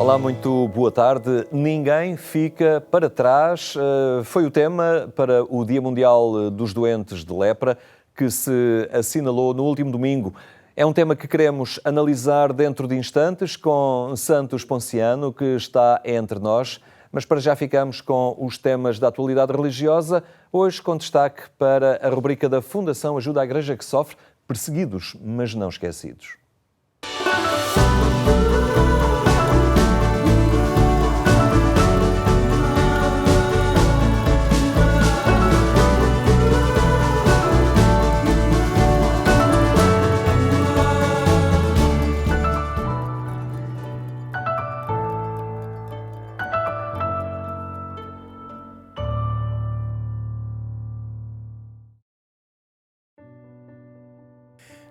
Olá, muito boa tarde. Ninguém fica para trás. Foi o tema para o Dia Mundial dos Doentes de Lepra, que se assinalou no último domingo. É um tema que queremos analisar dentro de instantes com Santos Ponciano, que está entre nós. Mas para já ficamos com os temas da atualidade religiosa, hoje com destaque para a rubrica da Fundação Ajuda à Igreja que Sofre, perseguidos, mas não esquecidos.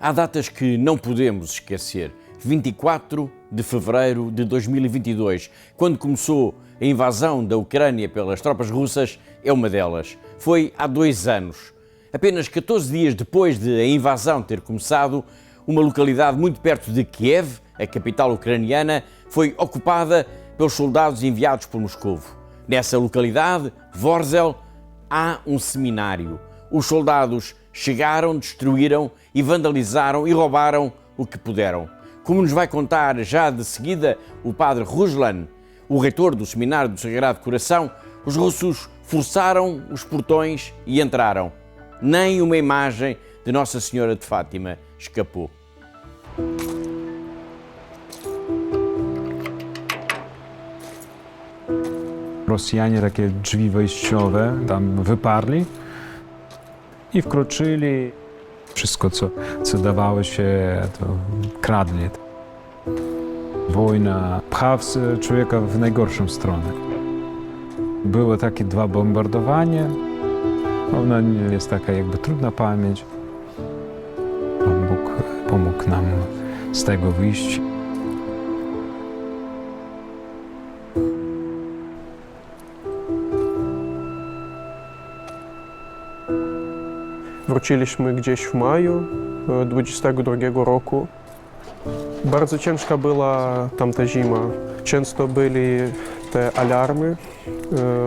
Há datas que não podemos esquecer. 24 de fevereiro de 2022, quando começou a invasão da Ucrânia pelas tropas russas, é uma delas. Foi há 2 anos. Apenas 14 dias depois de a invasão ter começado, uma localidade muito perto de Kiev, a capital ucraniana, foi ocupada pelos soldados enviados por Moscovo. Nessa localidade, Vorzel, há um seminário. Os soldados chegaram, destruíram e vandalizaram e roubaram o que puderam. Como nos vai contar já de seguida o padre Ruslan, o reitor do Seminário do Sagrado Coração, os russos forçaram os portões e entraram. Nem uma imagem de Nossa Senhora de Fátima escapou. Rosjanie takie drzwi wejściowe tam wyparli i wkroczyli. Wszystko, co dawało się, to kradli. Wojna pcha człowieka w najgorszą stronę. Było takie 2 bombardowania. Ona jest taka jakby trudna pamięć. Pan Bóg pomógł nam z tego wyjść. Wróciliśmy gdzieś w maju 22 roku. Bardzo ciężka była tamta zima. Często byli te alarmy,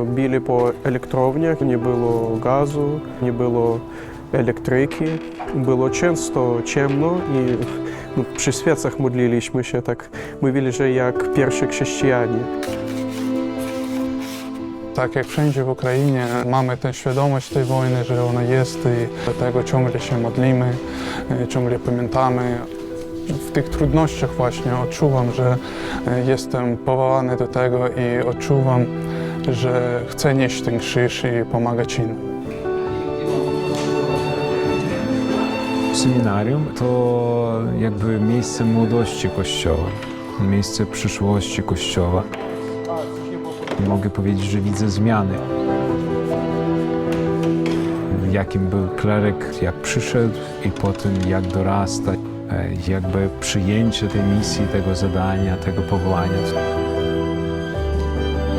bili po elektrowniach, nie było gazu, nie było elektryki. Było często ciemno i przy świecach modliliśmy się, tak mówili, że jak pierwsi chrześcijanie. Tak jak wszędzie w Ukrainie mamy tę świadomość tej wojny, że ona jest i dlatego ciągle się modlimy, ciągle pamiętamy. W tych trudnościach właśnie odczuwam, że jestem powołany do tego i odczuwam, że chcę nieść ten krzyż i pomagać innym. Seminarium to jakby miejsce młodości Kościoła, miejsce przyszłości Kościoła. Mogę powiedzieć, że widzę zmiany. Jakim był kleryk, jak przyszedł i potem jak dorasta, jakby przyjęcie tej misji, tego zadania, tego powołania.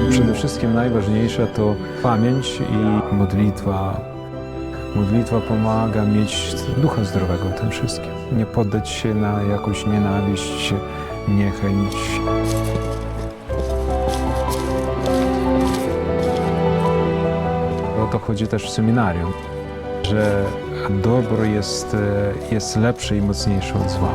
Przede wszystkim najważniejsza to pamięć i modlitwa. Modlitwa pomaga mieć ducha zdrowego w tym wszystkim. Nie poddać się na jakąś nienawiść, niechęć. O to chodzi też w seminarium, że dobro jest lepsze i mocniejsze od zła.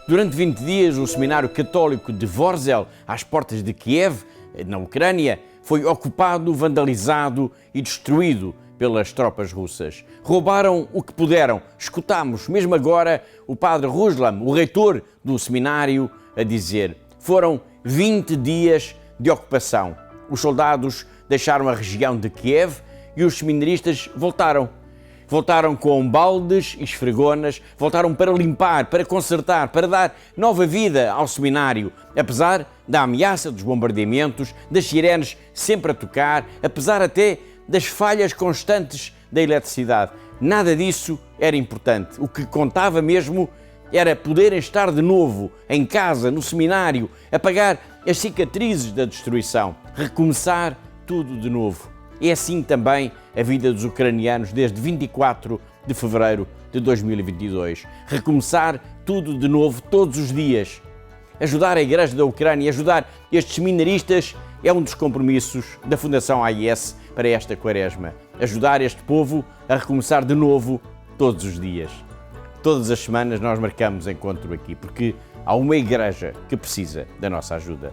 Durante 20 dias, o Seminário Católico de Vorzel, às portas de Kiev, na Ucrânia, foi ocupado, vandalizado e destruído pelas tropas russas. Roubaram o que puderam. Escutámos, mesmo agora, o padre Ruslan, o reitor do seminário, a dizer: foram 20 dias de ocupação. Os soldados deixaram a região de Kiev e os seminaristas voltaram. Voltaram com baldes e esfregonas, voltaram para limpar, para consertar, para dar nova vida ao seminário, apesar da ameaça dos bombardeamentos, das sirenes sempre a tocar, apesar até das falhas constantes da eletricidade. Nada disso era importante. O que contava mesmo era poderem estar de novo em casa, no seminário, apagar as cicatrizes da destruição, recomeçar tudo de novo. É assim também a vida dos ucranianos desde 24 de fevereiro de 2022. Recomeçar tudo de novo todos os dias. Ajudar a Igreja da Ucrânia, ajudar estes seminaristas é um dos compromissos da Fundação AIS para esta Quaresma. Ajudar este povo a recomeçar de novo todos os dias. Todas as semanas nós marcamos encontro aqui, porque há uma igreja que precisa da nossa ajuda.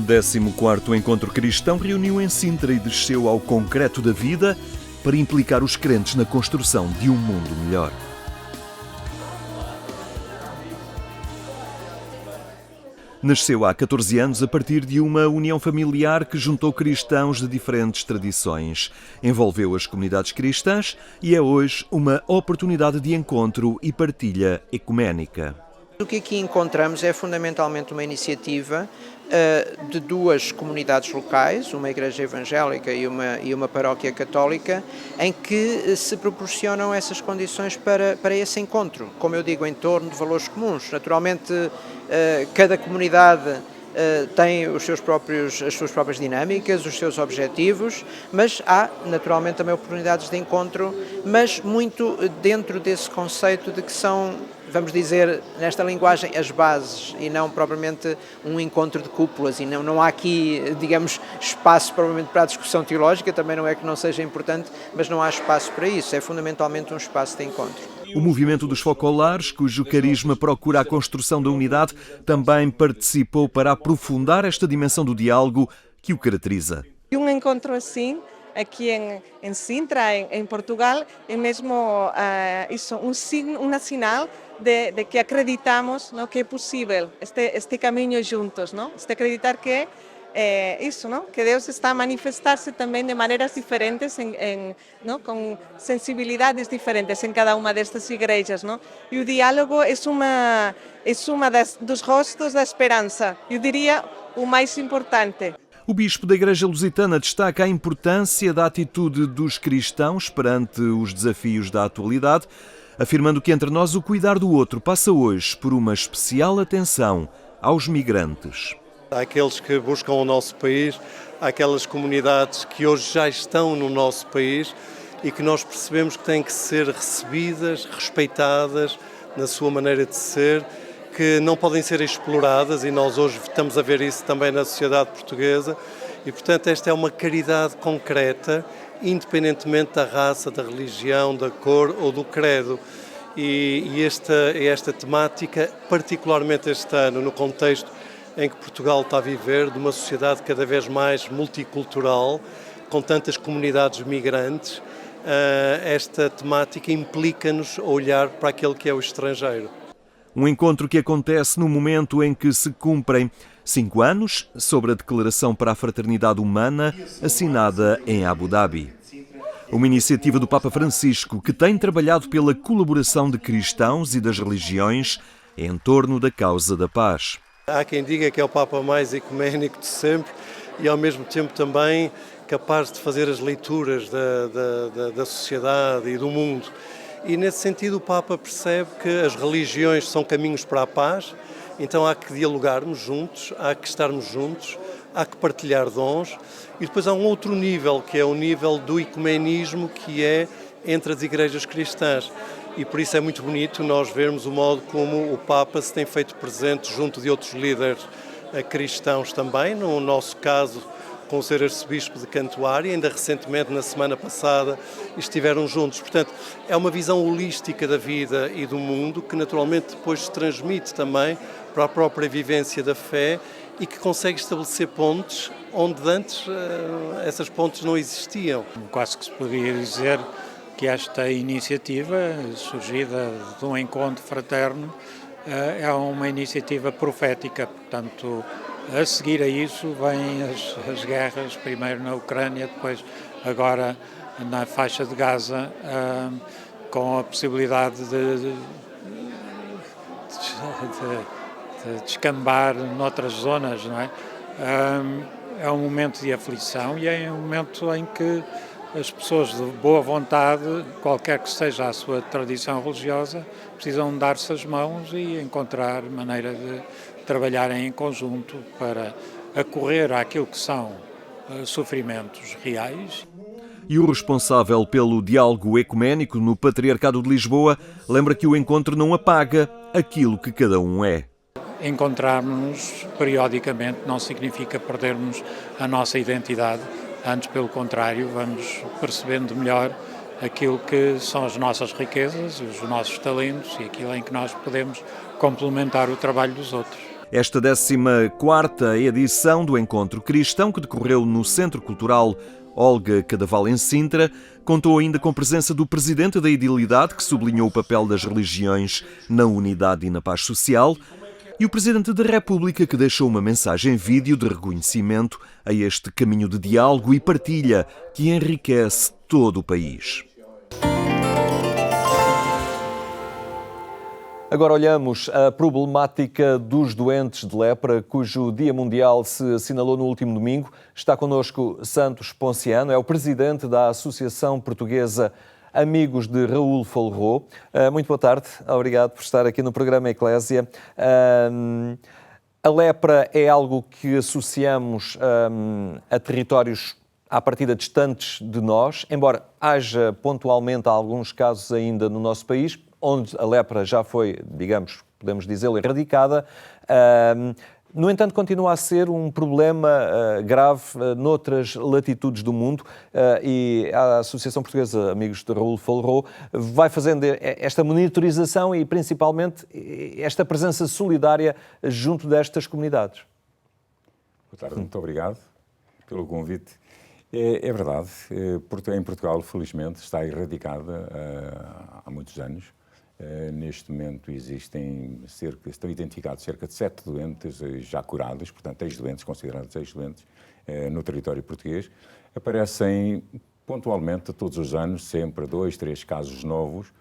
O 14º Encontro Cristão reuniu em Sintra e desceu ao concreto da vida para implicar os crentes na construção de um mundo melhor. Nasceu há 14 anos a partir de uma união familiar que juntou cristãos de diferentes tradições. Envolveu as comunidades cristãs e é hoje uma oportunidade de encontro e partilha ecuménica. O que aqui encontramos é fundamentalmente uma iniciativa de duas comunidades locais, uma igreja evangélica e uma paróquia católica, em que se proporcionam essas condições para esse encontro, como eu digo, em torno de valores comuns. Naturalmente, cada comunidade tem as suas próprias dinâmicas, os seus objetivos, mas há naturalmente também oportunidades de encontro, mas muito dentro desse conceito de que são, vamos dizer, nesta linguagem, as bases e não propriamente um encontro de cúpulas, e não há aqui, digamos, espaço propriamente para a discussão teológica, também não é que não seja importante, mas não há espaço para isso, é fundamentalmente um espaço de encontro. O movimento dos focolares, cujo carisma procura a construção da unidade, também participou para aprofundar esta dimensão do diálogo que o caracteriza. Um encontro assim, aqui em Sintra, em Portugal, é mesmo isso, um sinal de que acreditamos, não, que é possível este caminho juntos, não? Este acreditar que isso, não? Que Deus está a manifestar-se também de maneiras diferentes, não? Com sensibilidades diferentes em cada uma destas igrejas, não? E o diálogo é uma dos rostos da esperança, eu diria o mais importante. O bispo da Igreja Lusitana destaca a importância da atitude dos cristãos perante os desafios da atualidade, afirmando que entre nós o cuidar do outro passa hoje por uma especial atenção aos migrantes. Há aqueles que buscam o nosso país, há aquelas comunidades que hoje já estão no nosso país e que nós percebemos que têm que ser recebidas, respeitadas na sua maneira de ser, que não podem ser exploradas, e nós hoje estamos a ver isso também na sociedade portuguesa, e portanto esta é uma caridade concreta, independentemente da raça, da religião, da cor ou do credo. E esta temática, particularmente este ano, no contexto em que Portugal está a viver, de uma sociedade cada vez mais multicultural, com tantas comunidades migrantes, esta temática implica-nos a olhar para aquele que é o estrangeiro. Um encontro que acontece no momento em que se cumprem 5 anos sobre a Declaração para a Fraternidade Humana, assinada em Abu Dhabi. Uma iniciativa do Papa Francisco que tem trabalhado pela colaboração de cristãos e das religiões em torno da causa da paz. Há quem diga que é o Papa mais ecuménico de sempre e ao mesmo tempo também capaz de fazer as leituras da sociedade e do mundo. E nesse sentido o Papa percebe que as religiões são caminhos para a paz, então há que dialogarmos juntos, há que estarmos juntos, há que partilhar dons. E depois há um outro nível, que é o nível do ecumenismo, que é entre as igrejas cristãs. E por isso é muito bonito nós vermos o modo como o Papa se tem feito presente junto de outros líderes cristãos também, no nosso caso com o Sr. Arcebispo de Cantuária, ainda recentemente, na semana passada, estiveram juntos. Portanto, é uma visão holística da vida e do mundo que naturalmente depois se transmite também para a própria vivência da fé e que consegue estabelecer pontes onde antes essas pontes não existiam. Quase que se poderia dizer que esta iniciativa, surgida de um encontro fraterno, é uma iniciativa profética. Portanto, a seguir a isso vêm as guerras, primeiro na Ucrânia, depois agora na faixa de Gaza, com a possibilidade de descambar noutras zonas, não é? É um momento de aflição e é um momento em que as pessoas de boa vontade, qualquer que seja a sua tradição religiosa, precisam dar-se as mãos e encontrar maneira de trabalharem em conjunto para acorrer àquilo que são sofrimentos reais. E o responsável pelo diálogo ecuménico no Patriarcado de Lisboa lembra que o encontro não apaga aquilo que cada um é. Encontrarmos-nos periodicamente não significa perdermos a nossa identidade, antes pelo contrário, vamos percebendo melhor aquilo que são as nossas riquezas, os nossos talentos e aquilo em que nós podemos complementar o trabalho dos outros. Esta 14ª edição do Encontro Cristão, que decorreu no Centro Cultural Olga Cadaval em Sintra, contou ainda com a presença do Presidente da Idilidade, que sublinhou o papel das religiões na unidade e na paz social, e o Presidente da República, que deixou uma mensagem vídeo de reconhecimento a este caminho de diálogo e partilha que enriquece todo o país. Agora olhamos a problemática dos doentes de lepra, cujo Dia Mundial se assinalou no último domingo. Está connosco Santos Ponciano, é o presidente da Associação Portuguesa Amigos de Raul Folrot. Muito boa tarde, obrigado por estar aqui no programa Eclésia. A lepra é algo que associamos a territórios à partida distantes de nós, embora haja pontualmente alguns casos ainda no nosso país, onde a lepra já foi, digamos, podemos dizê-lo, erradicada. No entanto, continua a ser um problema grave noutras latitudes do mundo e a Associação Portuguesa Amigos de Raul Folrot vai fazendo esta monitorização e, principalmente, esta presença solidária junto destas comunidades. Boa tarde, muito obrigado pelo convite. É verdade, em Portugal, felizmente, está erradicada há muitos anos. Neste momento estão identificados cerca de 7 doentes já curados, portanto, ex-doentes, considerados ex-doentes, no território português. Aparecem pontualmente, todos os anos, sempre 2, 3 casos novos,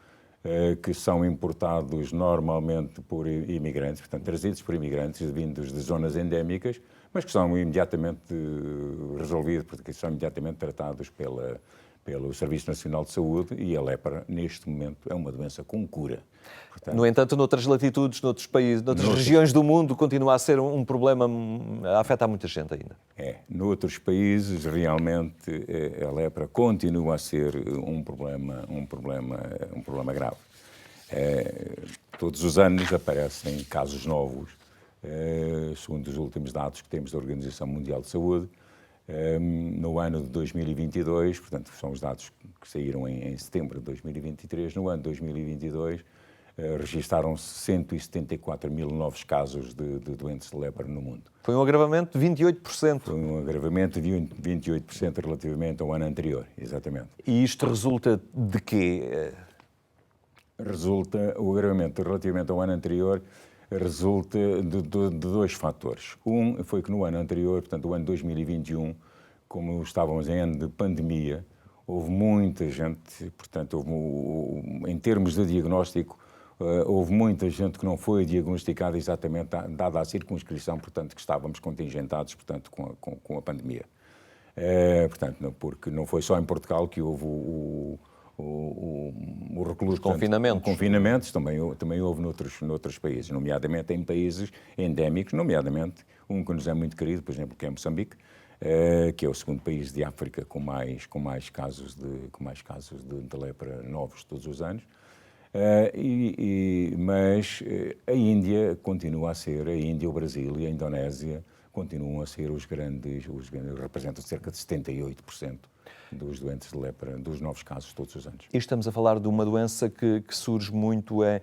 que são importados normalmente por imigrantes, portanto, trazidos por imigrantes vindos de zonas endémicas, mas que são imediatamente resolvidos, porque são imediatamente tratados pelo Serviço Nacional de Saúde e a lepra, neste momento, é uma doença com cura. Portanto, no entanto, noutras latitudes, noutros países, noutras regiões do mundo, continua a ser um problema a afetar muita gente ainda. Noutros países, realmente, a lepra continua a ser um problema grave. Todos os anos aparecem casos novos, segundo os últimos dados que temos da Organização Mundial de Saúde. No ano de 2022, portanto, são os dados que saíram em setembro de 2023, no ano de 2022 registaram-se 174 mil novos casos de doentes de lepra no mundo. Foi um agravamento de 28%. Foi um agravamento de 28% relativamente ao ano anterior, exatamente. E isto resulta de quê? O agravamento relativamente ao ano anterior resulta de 2 fatores. Um foi que no ano anterior, portanto, o ano 2021, como estávamos em ano de pandemia, houve muita gente, portanto, em termos de diagnóstico, houve muita gente que não foi diagnosticada exatamente dada a circunscrição, portanto, que estávamos contingentados, portanto, com a pandemia. Portanto, porque não foi só em Portugal que houve o recluso, confinamentos também houve noutros países, nomeadamente em países endémicos, nomeadamente um que nos é muito querido, por exemplo, que é Moçambique, que é o segundo país de África com mais casos de lepra novos todos os anos. Mas a Índia continua a ser, o Brasil e a Indonésia continuam a ser os grandes representam cerca de 78% dos doentes de lepra, dos novos casos todos os anos. E estamos a falar de uma doença que surge muito em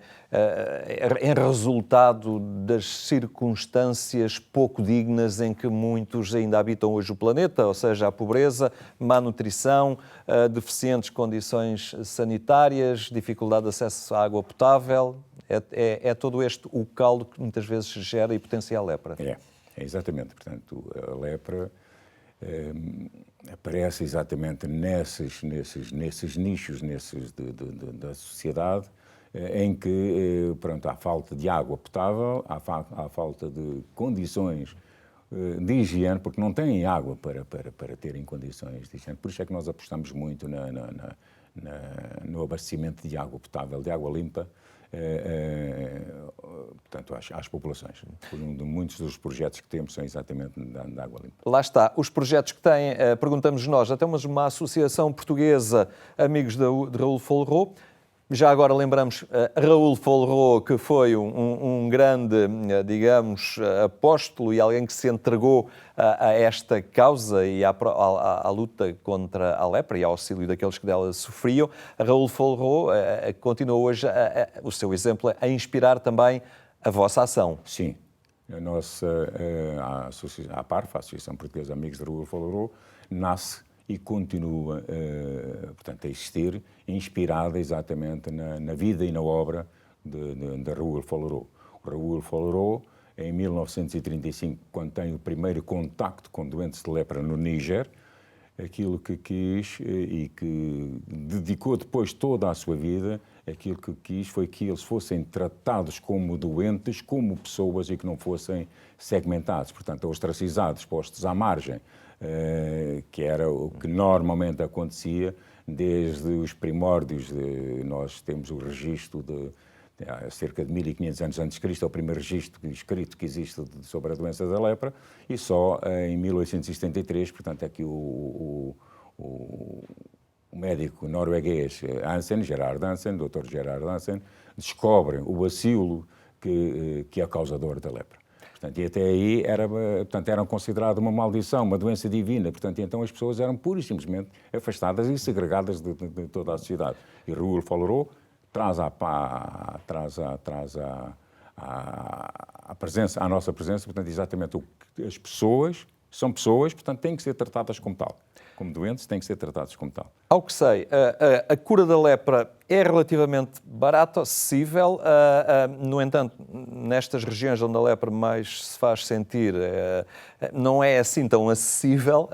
resultado das circunstâncias pouco dignas em que muitos ainda habitam hoje o planeta, ou seja, a pobreza, má nutrição, deficientes condições sanitárias, dificuldade de acesso à água potável. É todo este o caldo que muitas vezes gera e potencia a lepra. É exatamente. Portanto, a lepra aparece exatamente nesses nichos da sociedade em que pronto, há falta de água potável, há falta de condições de higiene, porque não têm água para terem condições de higiene. Por isso é que nós apostamos muito no abastecimento de água potável, de água limpa, portanto, às populações. Muitos dos projetos que temos são exatamente de água limpa. Lá está. Os projetos que têm, perguntamos nós, até uma associação portuguesa, Amigos de Raul Folro. Já agora lembramos Raul Folro, que foi um grande, digamos, apóstolo e alguém que se entregou a esta causa e à luta contra a lepra e ao auxílio daqueles que dela sofriam. Raul Folro continua hoje o seu exemplo a inspirar também a vossa ação. Sim. A nossa a APARF, a Associação Portuguesa Amigos de Raul Folro, nasce e continua, portanto, a existir, inspirada exatamente na vida e na obra de Raul Folro. Raul Folro, em 1935, quando tem o primeiro contacto com doentes de lepra no Níger, aquilo que quis e que dedicou depois toda a sua vida, aquilo que quis foi que eles fossem tratados como doentes, como pessoas e que não fossem segmentados, portanto, ostracizados, postos à margem, que era o que normalmente acontecia desde os primórdios. Nós temos o registro há cerca de 1500 anos antes de Cristo, é o primeiro registro escrito que existe sobre a doença da lepra, e só em 1873, portanto, é que o médico norueguês Gerard Hansen, Dr. Gerard Hansen, descobre o bacilo que é causador da lepra. Portanto, e até aí eram consideradas uma maldição, uma doença divina. Portanto, então as pessoas eram pura e simplesmente afastadas e segregadas de toda a sociedade. E Raul Folro traz à nossa presença, portanto, exatamente o que as pessoas são pessoas, portanto, têm que ser tratadas como tal. Como doentes, têm que ser tratados como tal. Ao que sei, a cura da lepra é relativamente barata, acessível. No entanto, nestas regiões onde a lepra mais se faz sentir, não é assim tão acessível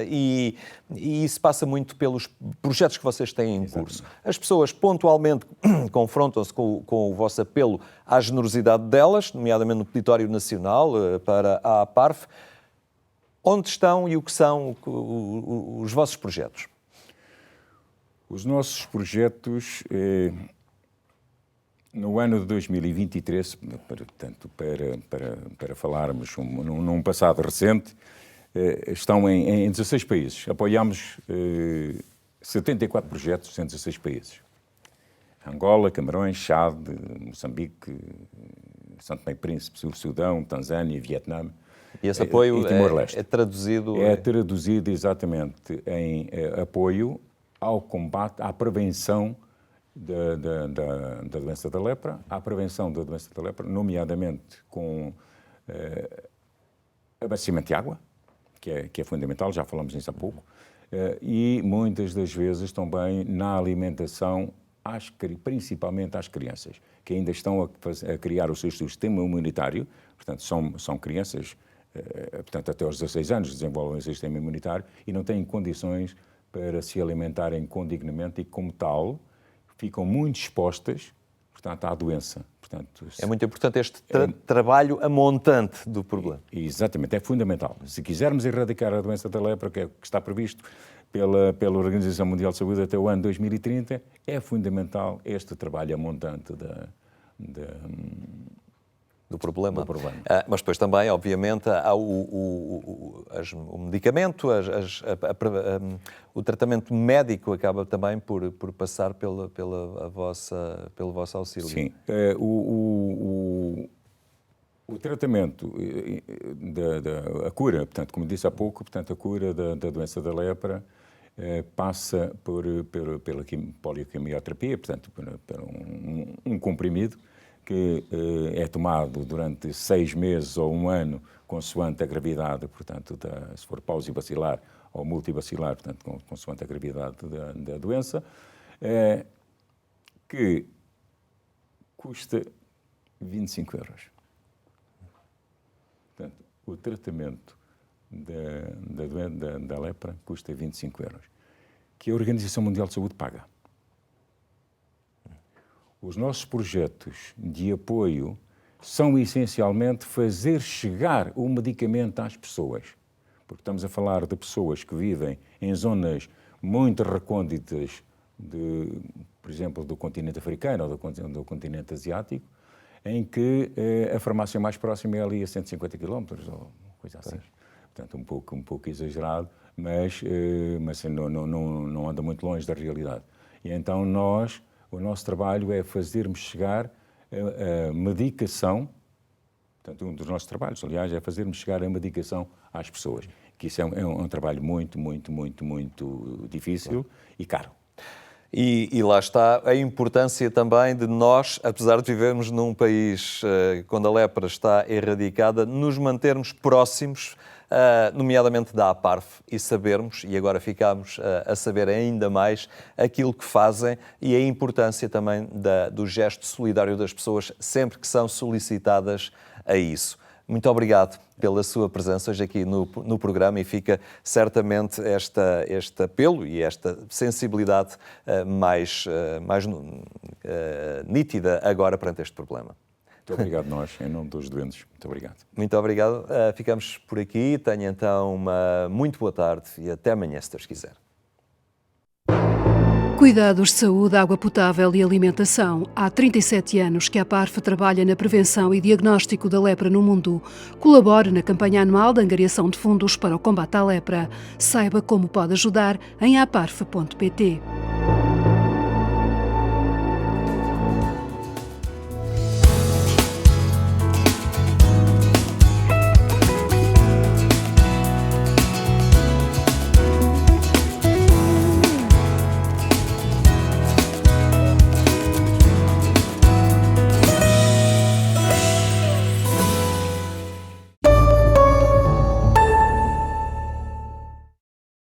e isso passa muito pelos projetos que vocês têm em curso. As pessoas pontualmente confrontam-se com o vosso apelo à generosidade delas, nomeadamente no Peditório Nacional para a APARF. Onde estão e o que são os vossos projetos? Os nossos projetos, no ano de 2023, portanto, para falarmos num passado recente, estão em 16 países. Apoiamos 74 projetos em 16 países. Angola, Camarões, Chad, Moçambique, Santo Tomé e Príncipe, Sudão, Tanzânia, Vietnã. E esse apoio é traduzido? É traduzido exatamente em apoio ao combate, à prevenção da doença da lepra, à prevenção da doença da lepra, nomeadamente com abastecimento de água, que é fundamental, já falamos nisso há pouco, e muitas das vezes também na alimentação, principalmente às crianças, que ainda estão a criar o seu sistema imunitário, portanto, são crianças, portanto, até aos 16 anos desenvolvem o sistema imunitário e não têm condições para se alimentarem condignamente e, como tal, ficam muito expostas, portanto, à doença. Portanto, é muito importante este trabalho amontante do problema. Exatamente, é fundamental. Se quisermos erradicar a doença da lepra, que está previsto pela Organização Mundial de Saúde até o ano 2030, é fundamental este trabalho amontante do problema. Mas depois também, obviamente, há o medicamento, o tratamento médico acaba também por passar pelo vosso auxílio. Sim. O tratamento, a cura, portanto, como disse há pouco, portanto, a cura da doença da lepra passa pela polioquimioterapia, portanto, por um comprimido que é tomado durante 6 meses ou 1 ano, consoante a gravidade, portanto, se for pausibacilar ou multibacilar, portanto, consoante a gravidade da doença, que custa 25 euros. Portanto, o tratamento da lepra custa 25 euros, que a Organização Mundial de Saúde paga. Os nossos projetos de apoio são essencialmente fazer chegar o medicamento às pessoas, porque estamos a falar de pessoas que vivem em zonas muito recônditas, por exemplo, do continente africano ou do continente asiático, em que a farmácia mais próxima é ali a 150 km ou coisa assim. Portanto, um pouco exagerado, mas não anda muito longe da realidade. E então o nosso trabalho é fazermos chegar a medicação, portanto, um dos nossos trabalhos, aliás, é fazermos chegar a medicação às pessoas, que isso é um trabalho muito difícil e caro. E lá está a importância também de nós, apesar de vivermos num país quando a lepra está erradicada, nos mantermos próximos, nomeadamente da APARF, e sabermos, e agora ficamos a saber ainda mais, aquilo que fazem e a importância também do gesto solidário das pessoas sempre que são solicitadas a isso. Muito obrigado pela sua presença hoje aqui no programa, e fica certamente este apelo e esta sensibilidade mais nítida agora perante este problema. Muito obrigado nós, em nome dos doentes. Muito obrigado. Muito obrigado. Ficamos por aqui. Tenha então uma muito boa tarde e até amanhã, se Deus quiser. Cuidados de saúde, água potável e alimentação. Há 37 anos que a APARF trabalha na prevenção e diagnóstico da lepra no mundo. Colabora na campanha anual de angariação de fundos para o combate à lepra. Saiba como pode ajudar em aparf.pt.